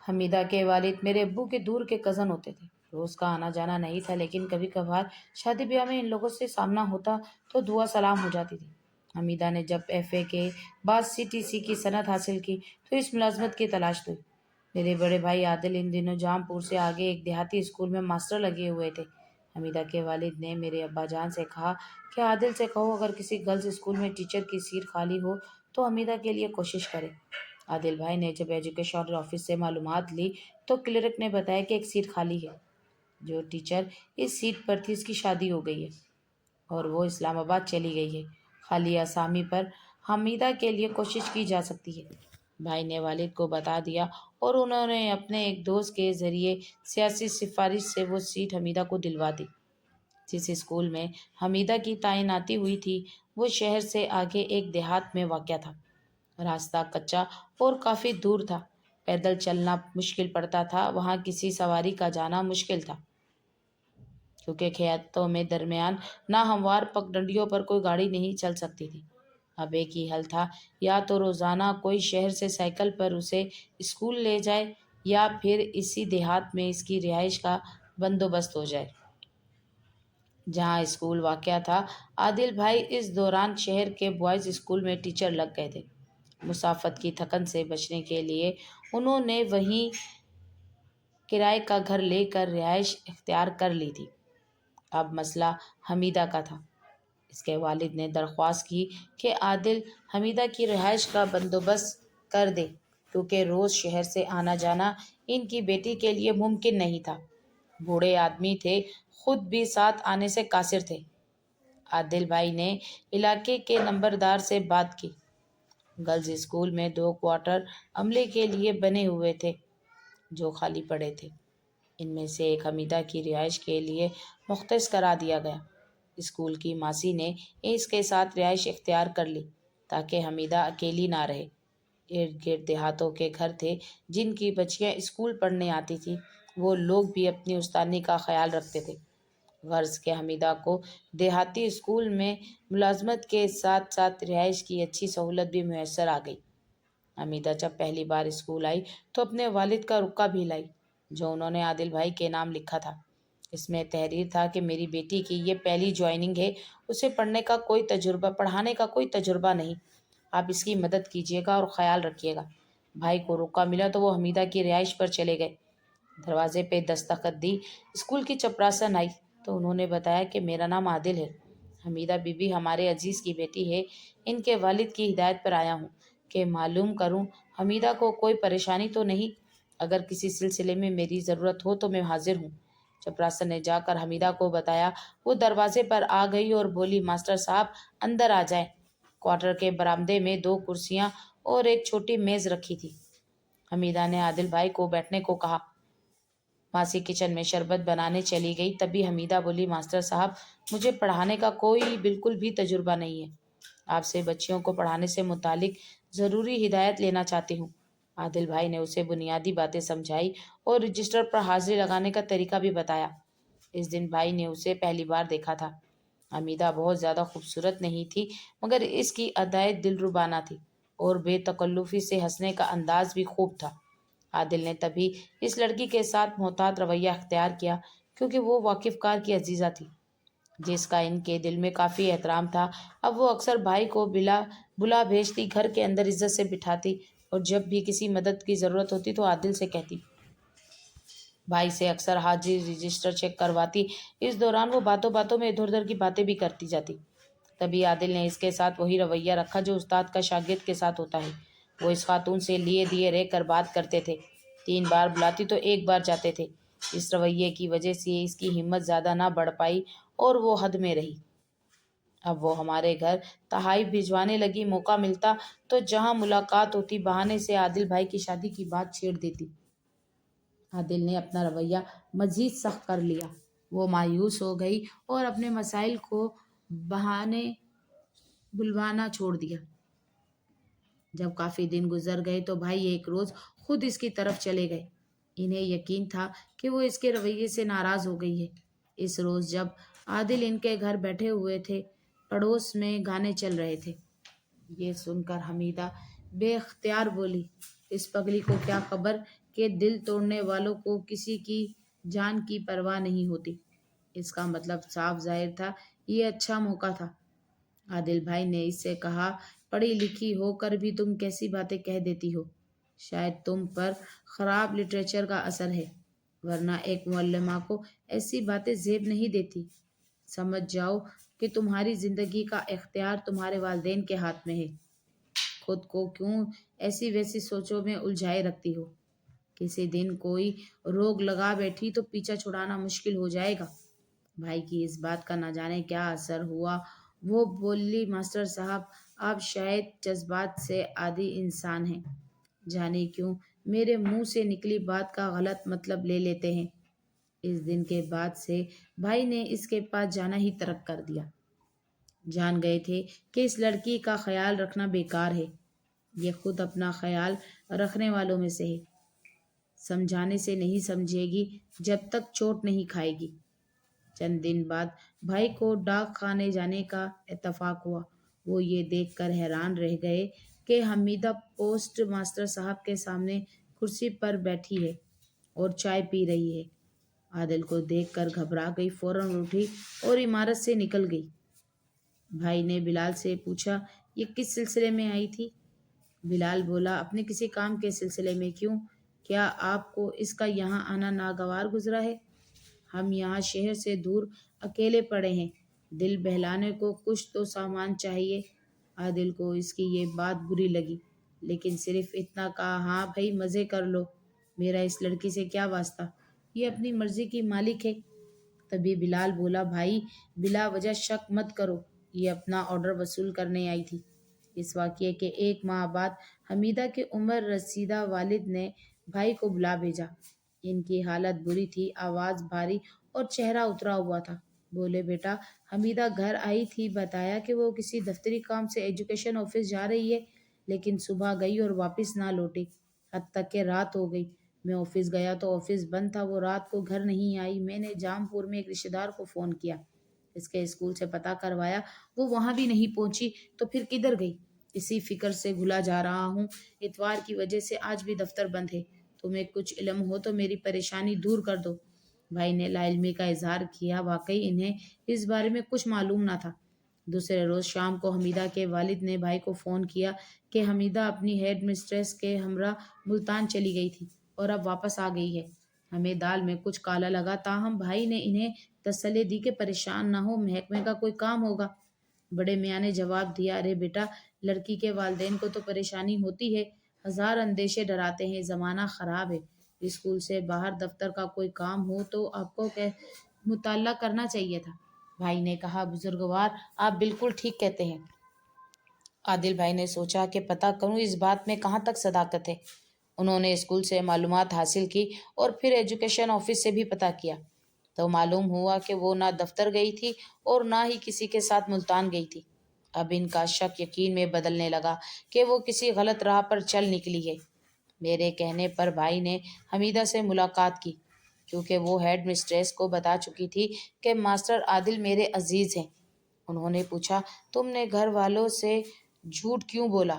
حمیدہ کے والد میرے ابو کے دور کے کزن ہوتے تھے۔ روز کا آنا جانا نہیں تھا، لیکن کبھی کبھار شادی بیاہ میں ان لوگوں سے سامنا ہوتا تو دعا سلام ہو جاتی تھی۔ حمیدہ نے جب ایف اے کے بعد سی ٹی سی کی صنعت حاصل کی تو اس ملازمت کی تلاش ہوئی۔ میرے بڑے بھائی عادل ان دنوں جام پور سے آگے ایک دیہاتی اسکول میں ماسٹر لگے ہوئے تھے۔ حمیدہ کے والد نے میرے ابا جان سے کہا کہ عادل سے کہو اگر کسی گرلز اسکول میں ٹیچر کی سیٹ خالی ہو تو حمیدہ کے لیے کوشش کرے۔ عادل بھائی نے جب ایجوکیشن آفس سے معلومات لی تو کلرک نے بتایا کہ ایک سیٹ خالی ہے۔ جو ٹیچر اس سیٹ پر تھی اس کی شادی ہو گئی ہے اور وہ اسلام آباد چلی گئی ہے۔ خالی اسامی پر حمیدہ کے لیے کوشش کی جا سکتی ہے۔ بھائی نے والد کو بتا دیا اور انہوں نے اپنے ایک دوست کے ذریعے سیاسی سفارش سے وہ سیٹ حمیدہ کو دلوا دی۔ جس اسکول میں حمیدہ کی تعیناتی ہوئی تھی وہ شہر سے آگے ایک دیہات میں واقع تھا۔ راستہ کچا اور کافی دور تھا، پیدل چلنا مشکل پڑتا تھا، وہاں کسی سواری کا جانا مشکل تھا کیونکہ کھیتوں میں درمیان ناہموار پگڈنڈیوں پر کوئی گاڑی نہیں چل سکتی تھی۔ اب ایک ہی حل تھا، یا تو روزانہ کوئی شہر سے سائیکل پر اسے اسکول لے جائے یا پھر اسی دیہات میں اس کی رہائش کا بندوبست ہو جائے۔ جہاں اسکول واقع تھا عادل بھائی اس دوران شہر کے بوائز اسکول میں ٹیچر لگ گئے تھے۔ مسافت کی تھکن سے بچنے کے لیے انہوں نے وہیں کرائے کا گھر لے کر رہائش اختیار کر لی تھی۔ اب مسئلہ حمیدہ کا تھا۔ اس کے والد نے درخواست کی کہ عادل حمیدہ کی رہائش کا بندوبست کر دے کیونکہ روز شہر سے آنا جانا ان کی بیٹی کے لیے ممکن نہیں تھا۔ بوڑھے آدمی تھے، خود بھی ساتھ آنے سے قاصر تھے۔ عادل بھائی نے علاقے کے نمبردار سے بات کی۔ گرلز اسکول میں 2 کوارٹر عملے کے لیے بنے ہوئے تھے جو خالی پڑے تھے۔ ان میں سے ایک حمیدہ کی رہائش کے لیے مختص کرا دیا گیا۔ اسکول کی ماسی نے اس کے ساتھ رہائش اختیار کر لی تاکہ حمیدہ اکیلی نہ رہے۔ ارد گرد دیہاتوں کے گھر تھے جن کی بچیاں اسکول پڑھنے آتی تھیں، وہ لوگ بھی اپنی استانی کا خیال رکھتے تھے۔ غرض کہ حمیدہ کو دیہاتی اسکول میں ملازمت کے ساتھ ساتھ رہائش کی اچھی سہولت بھی میسر آ گئی۔ حمیدہ جب پہلی بار اسکول آئی تو اپنے والد کا رقعہ بھی لائی جو انہوں نے عادل بھائی کے نام لکھا تھا۔ اس میں تحریر تھا کہ میری بیٹی کی یہ پہلی جوائننگ ہے، اسے پڑھانے کا کوئی تجربہ نہیں، آپ اس کی مدد کیجیے گا اور خیال رکھیے گا۔ بھائی کو رقعہ ملا تو وہ حمیدہ کی رہائش پر چلے گئے۔ دروازے پہ دستخط دی، اسکول کی چپراسن آئی تو انہوں نے بتایا کہ میرا نام عادل ہے، حمیدہ بی بی ہمارے عزیز کی بیٹی ہے، ان کے والد کی ہدایت پر آیا ہوں کہ معلوم کروں حمیدہ کو کوئی پریشانی تو نہیں، اگر کسی سلسلے میں میری ضرورت ہو تو میں حاضر ہوں۔ چپراسن نے جا کر حمیدہ کو بتایا، وہ دروازے پر آ گئی اور بولی ماسٹر صاحب اندر آ جائیں۔ کوارٹر کے برآمدے میں 2 کرسیاں اور ایک چھوٹی میز رکھی تھی۔ حمیدہ نے عادل بھائی کو بیٹھنے کو کہا۔ ماسی کچن میں شربت بنانے چلی گئی، تبھی حمیدہ بولی ماسٹر صاحب مجھے پڑھانے کا کوئی بالکل بھی تجربہ نہیں ہے، آپ سے بچیوں کو پڑھانے سے متعلق ضروری ہدایت لینا چاہتی ہوں۔ عادل بھائی نے اسے بنیادی باتیں سمجھائی اور رجسٹر پر حاضری لگانے کا طریقہ بھی بتایا۔ اس دن بھائی نے اسے پہلی بار دیکھا تھا۔ حمیدہ بہت زیادہ خوبصورت نہیں تھی مگر اس کی ادائیں دلربانہ تھی اور بے تکلفی سے ہنسنے کا انداز بھی خوب تھا۔ عادل نے تبھی اس لڑکی کے ساتھ محتاط رویہ اختیار کیا کیونکہ وہ واقف کار کی عزیزہ تھی جس کا ان کے دل میں کافی احترام تھا۔ اب وہ اکثر بھائی کو بلا بھیجتی، گھر کے اندر عزت سے بٹھاتی اور جب بھی کسی مدد کی ضرورت ہوتی تو عادل سے کہتی۔ بھائی سے اکثر حاضری رجسٹر چیک کرواتی۔ اس دوران وہ باتوں باتوں میں ادھر ادھر کی باتیں بھی کرتی جاتی۔ تبھی عادل نے اس کے ساتھ وہی رویہ رکھا جو استاد کا شاگرد کے ساتھ ہوتا ہے۔ وہ اس خاتون سے لیے دیے رہ کر بات کرتے تھے، 3 بار بلاتی تو 1 بار جاتے تھے۔ اس رویے کی وجہ سے اس کی ہمت زیادہ نہ بڑھ پائی اور وہ حد میں رہی۔ اب وہ ہمارے گھر تحائف بھجوانے لگی، موقع ملتا تو جہاں ملاقات ہوتی بہانے سے عادل بھائی کی شادی کی بات چھیڑ دیتی۔ عادل نے اپنا رویہ مزید سخت کر لیا، وہ مایوس ہو گئی اور اپنے مسائل کو بہانے بلوانا چھوڑ دیا۔ جب کافی دن گزر گئے تو بھائی ایک روز خود اس کی طرف چلے گئے۔ انہیں یقین تھا کہ وہ اس کے رویے سے ناراض ہو گئی ہے۔ اس روز جب عادل ان کے گھر بیٹھے ہوئے تھے، پڑوس میں گانے چل رہے تھے۔ یہ سن کر حمیدہ بے اختیار بولی، اس پگلی کو کیا خبر کہ دل توڑنے والوں کو کسی کی جان کی پرواہ نہیں ہوتی۔ اس کا مطلب صاف ظاہر تھا، یہ اچھا موقع تھا۔ عادل بھائی نے اس سے کہا، پڑھی لکھی ہو کر بھی تم کیسی باتیں کہہ دیتی ہو؟ شاید تم پر خراب لٹریچر کا اثر ہے، ورنہ ایک معلمہ کو ایسی باتیں زیب نہیں دیتی۔ سمجھ جاؤ کہ تمہاری زندگی کا اختیار تمہارے والدین کے ہاتھ میں ہے۔ خود کو کیوں ایسی ویسی سوچوں میں الجھائے رکھتی ہو؟ کسی دن کوئی روگ لگا بیٹھی تو پیچھا چھڑانا مشکل ہو جائے گا۔ بھائی کی اس بات کا نہ جانے کیا اثر ہوا، وہ بولی، ماسٹر صاحب آپ شاید جذبات سے عادی انسان ہیں، جانے کیوں میرے منہ سے نکلی بات کا غلط مطلب لے لیتے ہیں۔ اس دن کے بعد سے بھائی نے اس کے پاس جانا ہی ترک کر دیا۔ جان گئے تھے کہ اس لڑکی کا خیال رکھنا بیکار ہے، یہ خود اپنا خیال رکھنے والوں میں سے ہے۔ سمجھانے سے نہیں سمجھے گی جب تک چوٹ نہیں کھائے گی۔ چند دن بعد بھائی کو ڈاک خانے جانے کا اتفاق ہوا۔ وہ یہ دیکھ کر حیران رہ گئے کہ حمیدہ پوسٹ ماسٹر صاحب کے سامنے کرسی پر بیٹھی ہے اور چائے پی رہی ہے۔ عادل کو دیکھ کر گھبرا گئی، فوراً اٹھی اور عمارت سے نکل گئی۔ بھائی نے بلال سے پوچھا، یہ کس سلسلے میں آئی تھی؟ بلال بولا، اپنے کسی کام کے سلسلے میں۔ کیوں؟ کیا آپ کو اس کا یہاں آنا ناگوار گزرا ہے؟ ہم یہاں شہر سے دور اکیلے پڑے ہیں، دل بہلانے کو کچھ تو سامان چاہیے۔ عادل کو اس کی یہ بات بری لگی، لیکن صرف اتنا کہا، ہاں بھائی مزے کر لو، میرا اس لڑکی سے کیا واسطہ، یہ اپنی مرضی کی مالک ہے۔ تبھی بلال بولا، بھائی بلا وجہ شک مت کرو، یہ اپنا آرڈر وصول کرنے آئی تھی۔ اس واقعے کے 1 ماہ بعد حمیدہ کے عمر رسیدہ والد نے بھائی کو بلا بھیجا۔ ان کی حالت بری تھی، آواز بھاری اور چہرہ اترا ہوا تھا۔ بولے، بیٹا حمیدہ گھر آئی تھی، بتایا کہ وہ کسی دفتری کام سے ایجوکیشن آفس جا رہی ہے، لیکن صبح گئی اور واپس نہ لوٹی، حتیٰ کہ رات ہو گئی۔ میں آفس گیا تو آفس بند تھا، وہ رات کو گھر نہیں آئی۔ میں نے جام پور میں ایک رشتہ دار کو فون کیا، اس کے اسکول سے پتہ کروایا، وہ وہاں بھی نہیں پہنچی، تو پھر کدھر گئی؟ اسی فکر سے گھلا جا رہا ہوں، اتوار کی وجہ سے آج بھی دفتر بند ہے۔ تمہیں کچھ علم ہو تو میری پریشانی دور کر دو۔ بھائی نے لا علمی کا اظہار کیا، واقعی انہیں اس بارے میں کچھ معلوم نہ تھا۔ دوسرے روز شام کو حمیدہ کے والد نے بھائی کو فون کیا کہ حمیدہ اپنی ہیڈ مسٹریس کے ہمراہ ملتان چلی گئی تھی اور اب واپس آ گئی ہے۔ ہمیں دال میں کچھ کالا لگا، تاہم بھائی نے انہیں تسلی دی کہ پریشان نہ ہو، محکمے کا کوئی کام ہوگا۔ بڑے میاں نے جواب دیا، ارے بیٹا، لڑکی کے والدین کو تو پریشانی ہوتی ہے، ہزار اندیشے ڈراتے ہیں، زمانہ خراب ہے، اسکول سے باہر دفتر کا کوئی کام ہو تو آپ کو مطالعہ کرنا چاہیے تھا۔ بھائی نے کہا، بزرگوار آپ بالکل ٹھیک کہتے ہیں۔ عادل بھائی نے سوچا کہ پتہ کروں اس بات میں کہاں تک صداقت ہے۔ انہوں نے اسکول سے معلومات حاصل کی اور پھر ایجوکیشن آفس سے بھی پتہ کیا، تو معلوم ہوا کہ وہ نہ دفتر گئی تھی اور نہ ہی کسی کے ساتھ ملتان گئی تھی۔ اب ان کا شک یقین میں بدلنے لگا کہ وہ کسی غلط راہ پر چل نکلی ہے۔ میرے کہنے پر بھائی نے حمیدہ سے ملاقات کی، کیونکہ وہ ہیڈ مسٹریس کو بتا چکی تھی کہ ماسٹر عادل میرے عزیز ہیں۔ انہوں نے پوچھا، تم نے گھر والوں سے جھوٹ کیوں بولا؟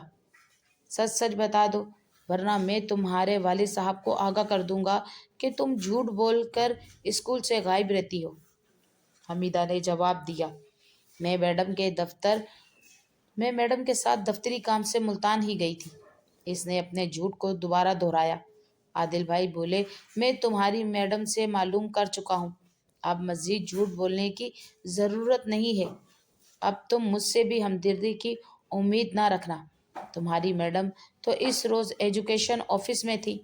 سچ سچ بتا دو، ورنہ میں تمہارے والد صاحب کو آگاہ کر دوں گا کہ تم جھوٹ بول کر اسکول سے غائب رہتی ہو۔ حمیدہ نے جواب دیا، میں میڈم کے ساتھ دفتری کام سے ملتان ہی گئی تھی۔ اس نے اپنے جھوٹ کو دوبارہ دہرایا۔ عادل بھائی بولے، میں تمہاری میڈم سے معلوم کر چکا ہوں، اب مزید جھوٹ بولنے کی ضرورت نہیں ہے۔ اب تم مجھ سے بھی ہمدردی کی امید نہ رکھنا، تمہاری میڈم تو اس روز ایجوکیشن آفس میں تھی۔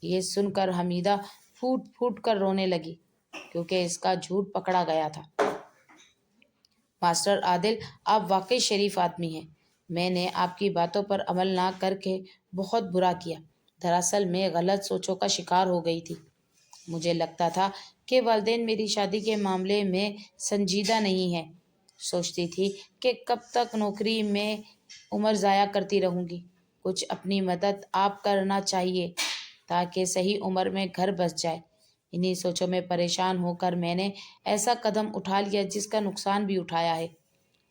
یہ سن کر حمیدہ پھوٹ پھوٹ کر رونے لگی، کیونکہ اس کا جھوٹ پکڑا گیا تھا۔ ماسٹر عادل، آپ واقعی شریف آدمی ہیں، میں نے آپ کی باتوں پر عمل نہ کر کے بہت برا کیا۔ دراصل میں غلط سوچوں کا شکار ہو گئی تھی۔ مجھے لگتا تھا کہ والدین میری شادی کے معاملے میں سنجیدہ نہیں ہیں۔ سوچتی تھی کہ کب تک نوکری میں عمر ضائع کرتی رہوں گی، کچھ اپنی مدد آپ کرنا چاہیے تاکہ صحیح عمر میں گھر بس جائے۔ انہی سوچوں میں پریشان ہو کر میں نے ایسا قدم اٹھا لیا جس کا نقصان بھی اٹھایا ہے۔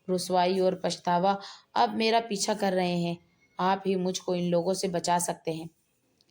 رسوائی اور پچھتاوا اب میرا پیچھا کر رہے ہیں، آپ ہی مجھ کو ان لوگوں سے بچا سکتے ہیں۔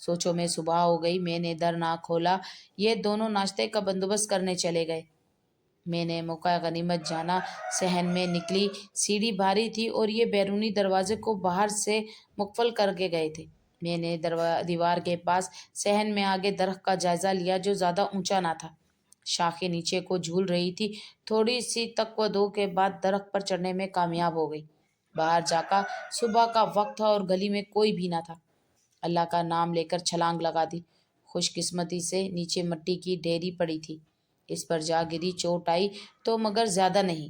سوچو میں صبح ہو گئی، میں نے در نہ کھولا، یہ دونوں ناشتے کا بندوبست کرنے چلے گئے۔ میں نے موقع غنیمت جانا، صحن میں نکلی، سیڑھی بھاری تھی اور یہ بیرونی دروازے کو باہر سے مقفل کر کے گئے تھے۔ میں نے دیوار کے پاس صحن میں آگے درخت کا جائزہ لیا جو زیادہ اونچا نہ تھا، شاخیں نیچے کو جھول رہی تھی۔ تھوڑی سی تک و دو کے بعد درخت پر چڑھنے میں کامیاب ہو گئی۔ باہر جا کر صبح کا وقت تھا اور گلی میں کوئی بھی نہ تھا۔ اللہ کا نام لے کر چھلانگ لگا دی۔ خوش قسمتی سے نیچے مٹی کی ڈھیری پڑی تھی، اس پر جا گری، چوٹ آئی تو مگر زیادہ نہیں۔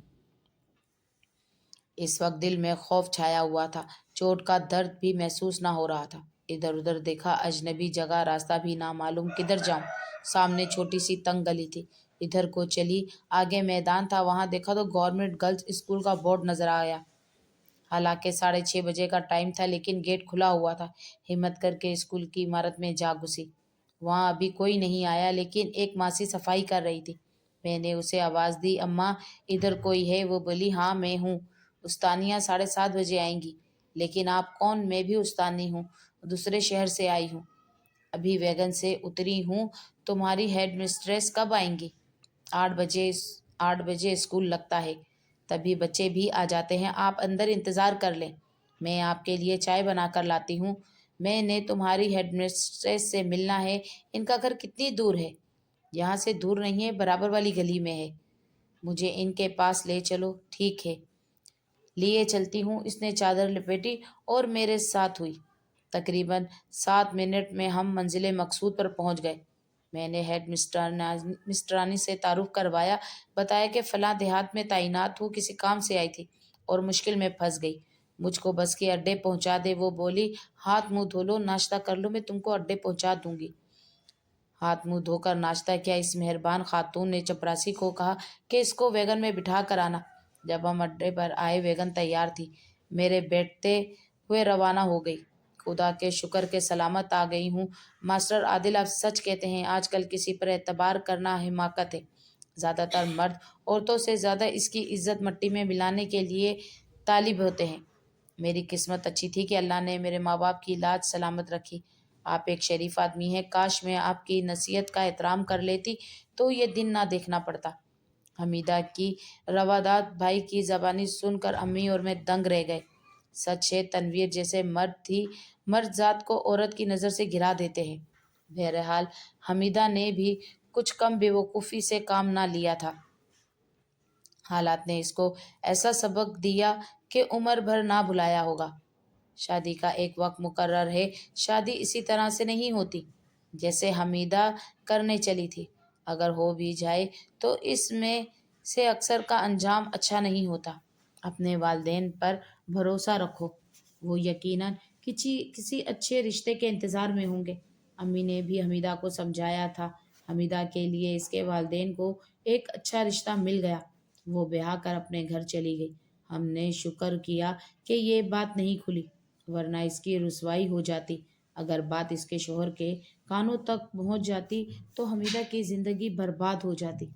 اس وقت دل میں خوف چھایا ہوا تھا، چوٹ کا درد بھی محسوس نہ ہو رہا تھا۔ ادھر ادھر دیکھا، اجنبی جگہ، راستہ بھی نہ معلوم، کدھر جاؤں؟ سامنے چھوٹی سی تنگ گلی تھی، ادھر کو چلی، آگے میدان تھا، وہاں دیکھا تو گورنمنٹ گرلز اسکول کا بورڈ نظر آیا۔ حالانکہ 6:30 بجے کا ٹائم تھا لیکن گیٹ کھلا ہوا تھا۔ ہمت کر کے اسکول کی عمارت میں جا گھسی۔ وہاں ابھی کوئی نہیں آیا لیکن ایک ماسی صفائی کر رہی تھی۔ میں نے اسے آواز دی، اماں ادھر کوئی ہے؟ وہ بولی، ہاں میں ہوں، استانیہ 7:30 بجے آئیں گی۔ لیکن آپ کون؟ میں بھی استانی ہوں، دوسرے شہر سے آئی ہوں، ابھی ویگن سے اتری ہوں۔ تمہاری ہیڈ مسٹریس کب آئیں گی؟ 8 بجے اسکول لگتا ہے، تبھی بچے بھی آ جاتے ہیں، آپ اندر انتظار کر لیں، میں آپ کے لیے چائے بنا کر لاتی ہوں۔ میں نے تمہاری ہیڈ مسٹریس سے ملنا ہے۔ ان کا گھر کتنی دور ہے؟ یہاں سے دور نہیں ہے، برابر والی گلی میں ہے، مجھے ان کے پاس لے چلو۔ ٹھیک ہے، لیے چلتی ہوں۔ اس نے چادر لپیٹی اور میرے ساتھ ہوئی۔ تقریباً 7 منٹ میں ہم منزل مقصود پر پہنچ گئے۔ میں نے ہیڈ مسٹرانی سے تعارف کروایا، بتایا کہ فلاں دیہات میں تعینات ہوں، کسی کام سے آئی تھی اور مشکل میں پھنس گئی، مجھ کو بس کے اڈے پہنچا دے۔ وہ بولی، ہاتھ منہ دھو لو، ناشتہ کر لو، میں تم کو اڈے پہنچا دوں گی۔ ہاتھ منہ دھو کر ناشتہ کیا۔ اس مہربان خاتون نے چپراسی کو کہا کہ اس کو ویگن میں بٹھا کر آنا۔ جب ہم اڈے پر آئے، ویگن تیار تھی، میرے بیٹھتے ہوئے روانہ ہو گئی۔ خدا کے شکر کے سلامت آ گئی ہوں۔ ماسٹر عادل، آپ سچ کہتے ہیں، آج کل کسی پر اعتبار کرنا حماقت ہے۔ زیادہ تر مرد عورتوں سے زیادہ اس کی عزت مٹی میں ملانے کے لیے طالب ہوتے ہیں۔ میری قسمت اچھی تھی کہ اللہ نے میرے ماں باپ کی لاج سلامت رکھی۔ آپ ایک شریف آدمی ہیں، کاش میں آپ کی نصیحت کا احترام کر لیتی تو یہ دن نہ دیکھنا پڑتا۔ حمیدہ کی رواداد بھائی کی زبانی سن کر امی اور میں دنگ رہ گئے۔ سچ ہے، تنویر جیسے مرد ذات کو عورت کی نظر سے گرا دیتے ہیں۔ بہرحال حمیدہ نے بھی کچھ کم بے وقوفی سے کام نہ لیا تھا۔ حالات نے اس کو ایسا سبق دیا کہ عمر بھر نہ بھلایا ہوگا۔ شادی کا ایک وقت مقرر ہے، شادی اسی طرح سے نہیں ہوتی جیسے حمیدہ کرنے چلی تھی۔ اگر ہو بھی جائے تو اس میں سے اکثر کا انجام اچھا نہیں ہوتا۔ اپنے والدین پر بھروسہ رکھو، وہ یقیناً کسی اچھے رشتے کے انتظار میں ہوں گے۔ امی نے بھی حمیدہ کو سمجھایا تھا۔ حمیدہ کے لیے اس کے والدین کو ایک اچھا رشتہ مل گیا، وہ بیاہ کر اپنے گھر چلی گئی۔ ہم نے شکر کیا کہ یہ بات نہیں کھلی، ورنہ اس کی رسوائی ہو جاتی۔ اگر بات اس کے شوہر کے کانوں تک پہنچ جاتی تو حمیدہ کی زندگی برباد ہو جاتی۔